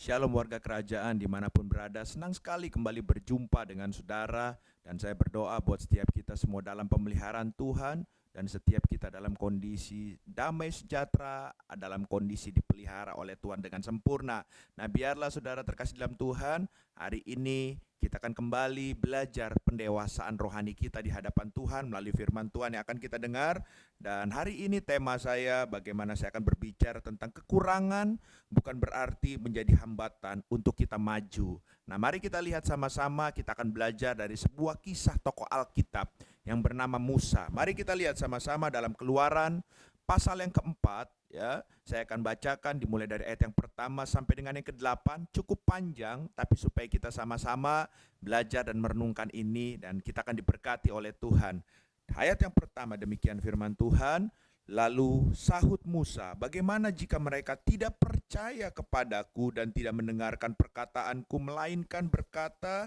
Shalom warga kerajaan dimanapun berada, senang sekali kembali berjumpa dengan saudara. Dan saya berdoa buat setiap kita semua dalam pemeliharaan Tuhan, dan setiap kita dalam kondisi damai sejahtera, dalam kondisi dipelihara oleh Tuhan dengan sempurna. Nah, biarlah saudara terkasih dalam Tuhan, hari ini kita akan kembali belajar pendewasaan rohani kita di hadapan Tuhan melalui firman Tuhan yang akan kita dengar. Dan hari ini tema saya, bagaimana saya akan berbicara tentang kekurangan bukan berarti menjadi hambatan untuk kita maju. Nah, mari kita lihat sama-sama, kita akan belajar dari sebuah kisah tokoh Alkitab yang bernama Musa. Mari kita lihat sama-sama dalam Keluaran pasal yang keempat, ya. Saya akan bacakan dimulai dari ayat yang pertama sampai dengan yang ke-8. Cukup panjang, tapi supaya kita sama-sama belajar dan merenungkan ini, dan kita akan diberkati oleh Tuhan. Ayat yang pertama, demikian firman Tuhan. Lalu sahut Musa, bagaimana jika mereka tidak percaya kepadaku dan tidak mendengarkan perkataanku, melainkan berkata,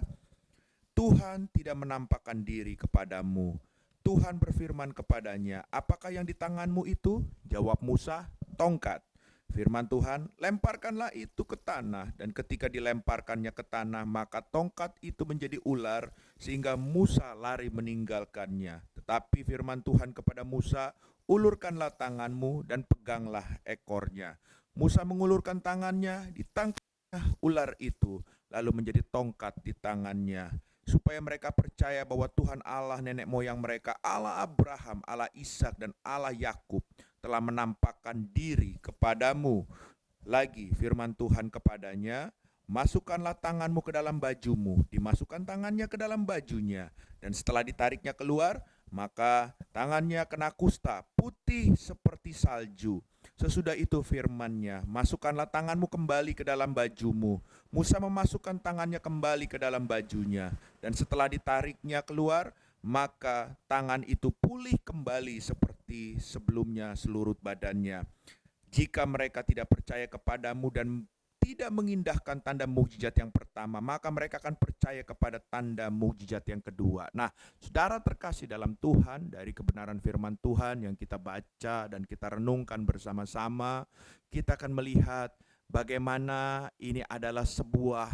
Tuhan tidak menampakkan diri kepadamu. Tuhan berfirman kepadanya, apakah yang di tanganmu itu? Jawab Musa, tongkat. Firman Tuhan, lemparkanlah itu ke tanah. Dan ketika dilemparkannya ke tanah, maka tongkat itu menjadi ular, sehingga Musa lari meninggalkannya. Tetapi firman Tuhan kepada Musa, ulurkanlah tanganmu dan peganglah ekornya. Musa mengulurkan tangannya, ditangkapnya ular itu, lalu menjadi tongkat di tangannya. Supaya mereka percaya bahwa Tuhan Allah nenek moyang mereka, Allah Abraham, Allah Ishak, dan Allah Yakub telah menampakkan diri kepadamu. Lagi firman Tuhan kepadanya, masukkanlah tanganmu ke dalam bajumu. Dimasukkan tangannya ke dalam bajunya, dan setelah ditariknya keluar, maka tangannya kena kusta, putih seperti salju. Sesudah itu firman-Nya, masukkanlah tanganmu kembali ke dalam bajumu. Musa memasukkan tangannya kembali ke dalam bajunya, dan setelah ditariknya keluar, maka tangan itu pulih kembali seperti sebelumnya seluruh badannya. Jika mereka tidak percaya kepadamu dan tidak mengindahkan tanda mukjizat yang pertama, maka mereka akan percaya kepada tanda mukjizat yang kedua. Nah, saudara terkasih dalam Tuhan, dari kebenaran firman Tuhan yang kita baca dan kita renungkan bersama-sama, kita akan melihat bagaimana ini adalah sebuah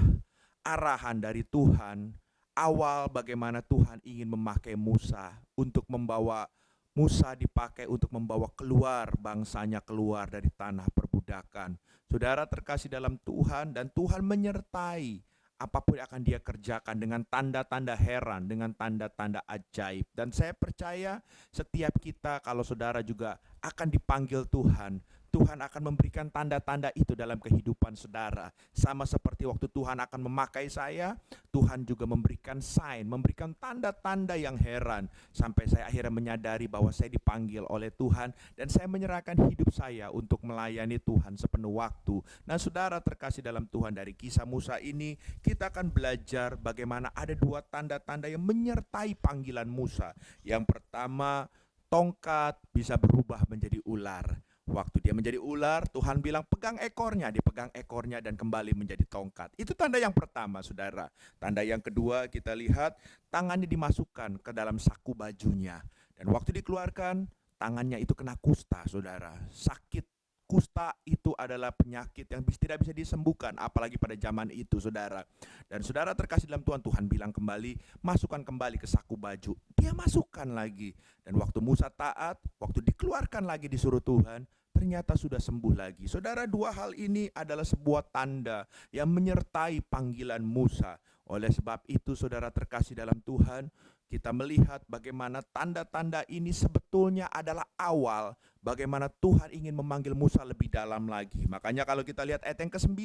arahan dari Tuhan. Awal bagaimana Tuhan ingin memakai Musa untuk membawa Musa dipakai untuk membawa keluar bangsanya keluar dari tanah perbudakan. Saudara terkasih dalam Tuhan, dan Tuhan menyertai apapun yang akan dia kerjakan dengan tanda-tanda heran, dengan tanda-tanda ajaib. Dan saya percaya setiap kita, kalau saudara juga akan dipanggil Tuhan, Tuhan akan memberikan tanda-tanda itu dalam kehidupan saudara. Sama seperti waktu Tuhan akan memakai saya, Tuhan juga memberikan sign, memberikan tanda-tanda yang heran. Sampai saya akhirnya menyadari bahwa saya dipanggil oleh Tuhan, dan saya menyerahkan hidup saya untuk melayani Tuhan sepenuh waktu. Nah, saudara terkasih dalam Tuhan, dari kisah Musa ini, kita akan belajar bagaimana ada dua tanda-tanda yang menyertai panggilan Musa. Yang pertama, tongkat bisa berubah menjadi ular. Waktu dia menjadi ular, Tuhan bilang pegang ekornya, dipegang ekornya dan kembali menjadi tongkat. Itu tanda yang pertama, saudara. Tanda yang kedua, kita lihat tangannya dimasukkan ke dalam saku bajunya. Dan waktu dikeluarkan, tangannya itu kena kusta, saudara. Sakit kusta itu adalah penyakit yang tidak bisa disembuhkan, apalagi pada zaman itu, saudara. Dan saudara terkasih dalam Tuhan, Tuhan bilang kembali, masukkan kembali ke saku baju. Dia masukkan lagi. Dan waktu Musa taat, waktu dikeluarkan lagi disuruh Tuhan, ternyata sudah sembuh lagi. Saudara, dua hal ini adalah sebuah tanda yang menyertai panggilan Musa. Oleh sebab itu, saudara terkasih dalam Tuhan, kita melihat bagaimana tanda-tanda ini sebetulnya adalah awal bagaimana Tuhan ingin memanggil Musa lebih dalam lagi. Makanya kalau kita lihat ayat yang ke-9,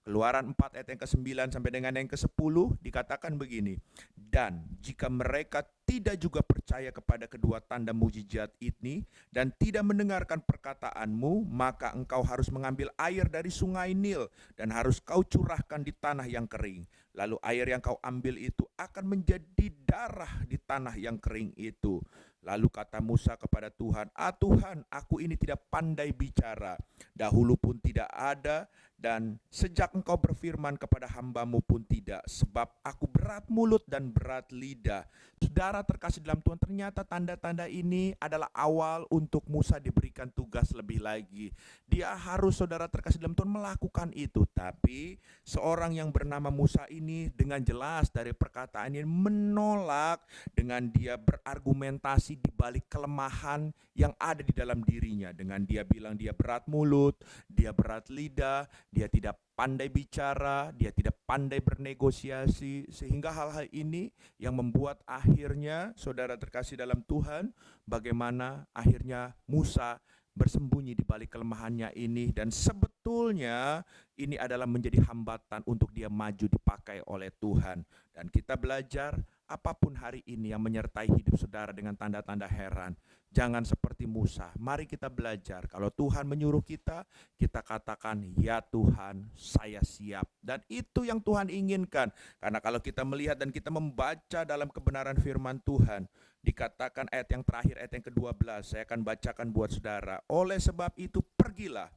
Keluaran 4 ayat yang ke-9 sampai dengan yang ke-10, dikatakan begini, dan jika mereka tidak juga percaya kepada kedua tanda mukjizat ini dan tidak mendengarkan perkataanmu, maka engkau harus mengambil air dari sungai Nil dan harus kau curahkan di tanah yang kering. Lalu air yang kau ambil itu akan menjadi darah di tanah yang kering itu. Lalu kata Musa kepada Tuhan, Tuhan, aku ini tidak pandai bicara. Dahulu pun tidak ada Dan sejak engkau berfirman kepada hambamu pun tidak, sebab aku berat mulut dan berat lidah. Saudara terkasih dalam Tuhan, ternyata tanda-tanda ini adalah awal untuk Musa diberikan tugas lebih lagi. Dia harus, saudara terkasih dalam Tuhan, melakukan itu. Tapi seorang yang bernama Musa ini dengan jelas dari perkataan ini menolak, dengan dia berargumentasi di balik kelemahan yang ada di dalam dirinya. Dengan dia bilang dia berat mulut, dia berat lidah, dia tidak pandai bicara, dia tidak pandai bernegosiasi, sehingga hal-hal ini yang membuat akhirnya, saudara terkasih dalam Tuhan, bagaimana akhirnya Musa bersembunyi di balik kelemahannya ini, dan sebetulnya ini adalah menjadi hambatan untuk dia maju dipakai oleh Tuhan. Dan kita belajar, apapun hari ini yang menyertai hidup saudara dengan tanda-tanda heran, jangan seperti Musa. Mari kita belajar, kalau Tuhan menyuruh kita, kita katakan, ya Tuhan, saya siap. Dan itu yang Tuhan inginkan. Karena kalau kita melihat dan kita membaca dalam kebenaran firman Tuhan, dikatakan ayat yang terakhir, ayat yang ke-12, saya akan bacakan buat saudara. Oleh sebab itu pergilah,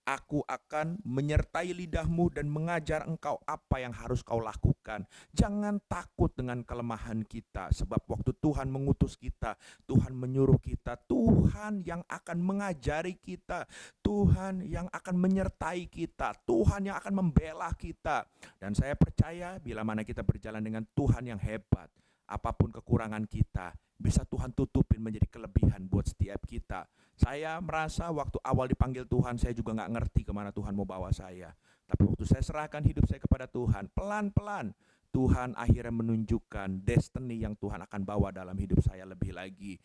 aku akan menyertai lidahmu dan mengajar engkau apa yang harus kau lakukan. Jangan takut dengan kelemahan kita, sebab waktu Tuhan mengutus kita, Tuhan menyuruh kita, Tuhan yang akan mengajari kita, Tuhan yang akan menyertai kita, Tuhan yang akan membela kita. Dan saya percaya bila mana kita berjalan dengan Tuhan yang hebat, apapun kekurangan kita, bisa Tuhan tutupin menjadi kelebihan buat setiap kita. Saya merasa waktu awal dipanggil Tuhan, saya juga gak ngerti kemana Tuhan mau bawa saya. Tapi waktu saya serahkan hidup saya kepada Tuhan, pelan-pelan Tuhan akhirnya menunjukkan destiny yang Tuhan akan bawa dalam hidup saya lebih lagi.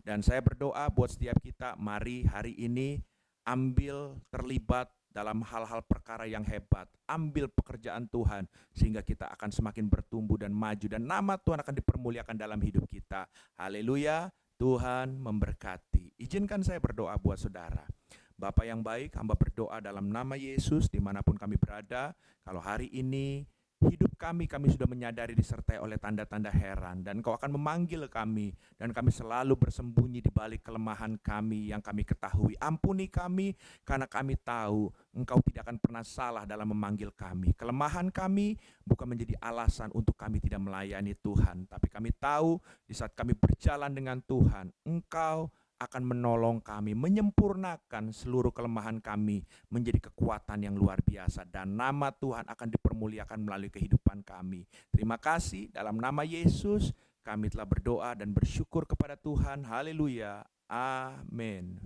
Dan saya berdoa buat setiap kita, mari hari ini ambil terlibat dalam hal-hal perkara yang hebat. Ambil pekerjaan Tuhan, sehingga kita akan semakin bertumbuh dan maju, dan nama Tuhan akan dipermuliakan dalam hidup kita. Haleluya, Tuhan memberkati. Izinkan saya berdoa buat saudara. Bapa yang baik, hamba berdoa dalam nama Yesus, dimanapun kami berada, kalau hari ini hidup kami sudah menyadari disertai oleh tanda-tanda heran, dan Kau akan memanggil kami, dan kami selalu bersembunyi di balik kelemahan kami yang kami ketahui. Ampuni kami, karena kami tahu Engkau tidak akan pernah salah dalam memanggil kami. Kelemahan kami bukan menjadi alasan untuk kami tidak melayani Tuhan, tapi kami tahu di saat kami berjalan dengan Tuhan, Engkau akan menolong kami, menyempurnakan seluruh kelemahan kami menjadi kekuatan yang luar biasa, dan nama Tuhan akan dipermuliakan melalui kehidupan kami. Terima kasih, dalam nama Yesus kami telah berdoa dan bersyukur kepada Tuhan. Haleluya, amin.